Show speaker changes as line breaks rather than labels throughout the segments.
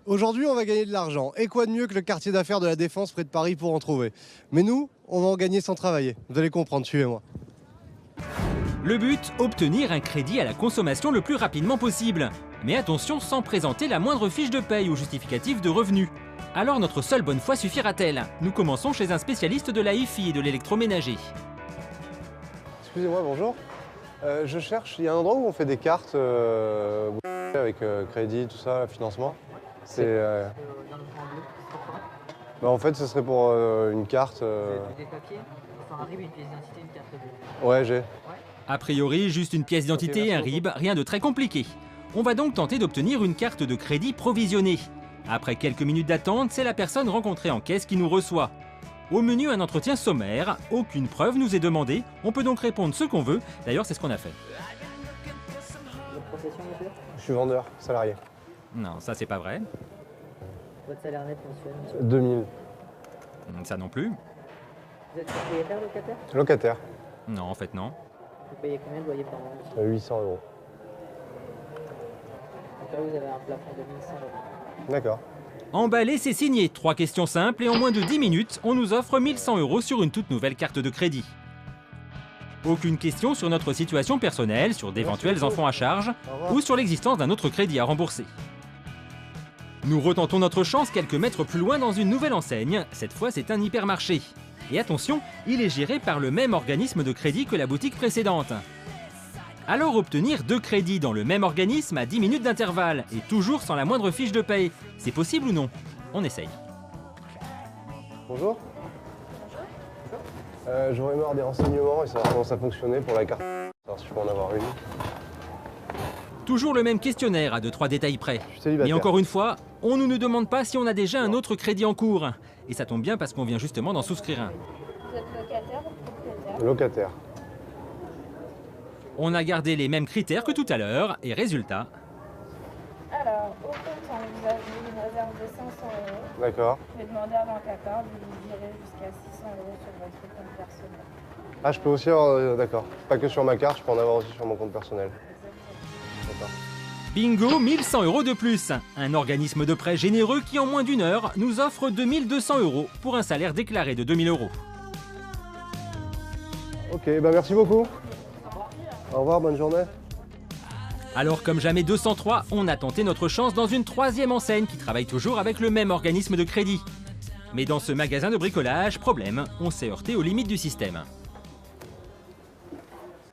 Aujourd'hui, on va gagner de l'argent. Et quoi de mieux que le quartier d'affaires de la Défense près de Paris pour en trouver? Mais nous, on va en gagner sans travailler. Vous allez comprendre, suivez-moi.
Le but, obtenir un crédit à la consommation le plus rapidement possible. Mais attention, sans présenter la moindre fiche de paye ou justificatif de revenus. Alors notre seule bonne foi suffira-t-elle? Nous commençons chez un spécialiste de la hi-fi et de l'électroménager.
Excusez-moi, bonjour. Je cherche, il y a un endroit où on fait des cartes avec crédit, tout ça, financement. C'est
Dans le grand bleu, pourquoi?
en fait, ce serait pour une carte.
Des papiers, enfin un RIB, une pièce d'identité, une carte de...
Ouais, j'ai.
A priori, juste une pièce d'identité et un RIB, rien de très compliqué. On va donc tenter d'obtenir une carte de crédit provisionnée. Après quelques minutes d'attente, c'est la personne rencontrée en caisse qui nous reçoit. Au menu, un entretien sommaire, aucune preuve nous est demandée, on peut donc répondre ce qu'on veut, d'ailleurs c'est ce qu'on a fait.
Votre profession, monsieur?
Je suis vendeur, salarié.
Non, ça c'est pas vrai.
Votre salaire net mensuel, monsieur?
2000.
Ça non plus.
Vous êtes propriétaire, locataire?
Locataire,
Non, en fait non.
Vous payez combien de loyer par mois, monsieur?
800 €.
Donc là, vous avez un plafond de 1100 €.
D'accord.
Emballé, c'est signé. 3 questions simples et en moins de 10 minutes, on nous offre 1100 € sur une toute nouvelle carte de crédit. Aucune question sur notre situation personnelle, sur d'éventuels enfants à charge ou sur l'existence d'un autre crédit à rembourser. Nous retentons notre chance quelques mètres plus loin dans une nouvelle enseigne. Cette fois, c'est un hypermarché. Et attention, il est géré par le même organisme de crédit que la boutique précédente. Alors obtenir 2 crédits dans le même organisme à 10 minutes d'intervalle et toujours sans la moindre fiche de paye, c'est possible ou non? On essaye.
Bonjour. J'aurais aimé avoir des renseignements et savoir comment ça fonctionnait pour la carte. Alors si je peux en avoir une.
Toujours le même questionnaire à 2-3 détails près.
Je suis célibataire.
Mais encore une fois, on ne nous demande pas si on a déjà un autre crédit en cours. Et ça tombe bien parce qu'on vient justement d'en souscrire un.
Vous êtes locataire ou propriétaire?
Locataire.
On a gardé les mêmes critères que tout à l'heure et résultat.
Alors, au comptant, vous avez une réserve de 500 €.
D'accord.
Vous pouvez demander à Banque Accor de vous virer jusqu'à 600 € sur votre compte personnel.
Ah, je peux aussi avoir. D'accord. Pas que sur ma carte, je peux en avoir aussi sur mon compte personnel. D'accord.
Bingo, 1100 € de plus. Un organisme de prêt généreux qui en moins d'une heure nous offre 2200 € pour un salaire déclaré de 2000 €.
Ok, bah merci beaucoup. Au revoir, bonne journée.
Alors comme jamais 203, on a tenté notre chance dans une 3e enseigne qui travaille toujours avec le même organisme de crédit. Mais dans ce magasin de bricolage, problème, on s'est heurté aux limites du système.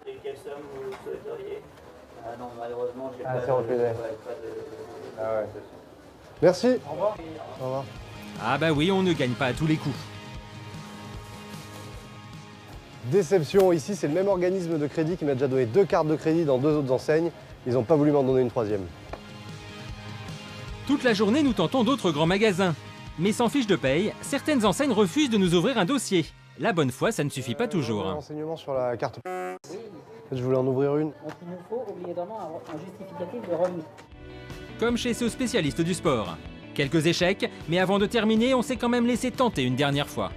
Et quelle somme vous souhaiteriez? Ah non, malheureusement, j'ai
Ah,
pas
c'est
de...
refusé.
ouais, pas de...
Ah ouais. Merci. Au revoir. Au revoir.
Ah bah oui, on ne gagne pas à tous les coups.
Déception, ici c'est le même organisme de crédit qui m'a déjà donné 2 cartes de crédit dans 2 autres enseignes. Ils n'ont pas voulu m'en donner une 3e.
Toute la journée, nous tentons d'autres grands magasins. Mais sans fiche de paye, certaines enseignes refusent de nous ouvrir un dossier. La bonne foi, ça ne suffit pas
Un
toujours.
renseignement sur la carte.
Oui,
Je voulais en ouvrir une.
donc il nous faut obligatoirement un justificatif de revenu.
Comme chez ce spécialiste du sport. Quelques échecs, mais avant de terminer, on s'est quand même laissé tenter une dernière fois.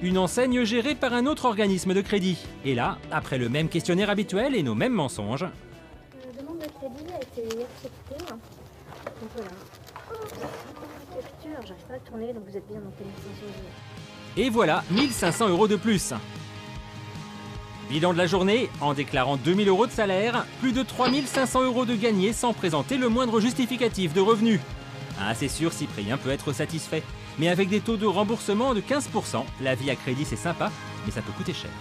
Une enseigne gérée par un autre organisme de crédit. Et là, après le même questionnaire habituel et nos mêmes mensonges,
La demande de crédit a été acceptée. Donc voilà. Capture, j'arrive pas à tourner, donc vous êtes bien dans quelle 500 €.
et voilà 1500 € de plus. Bilan de la journée, en déclarant 2000 € de salaire, plus de 3500 € de gagnés sans présenter le moindre justificatif de revenus. Ah, c'est sûr, Cyprien peut être satisfait. Mais avec des taux de remboursement de 15%, la vie à crédit c'est sympa, mais ça peut coûter cher.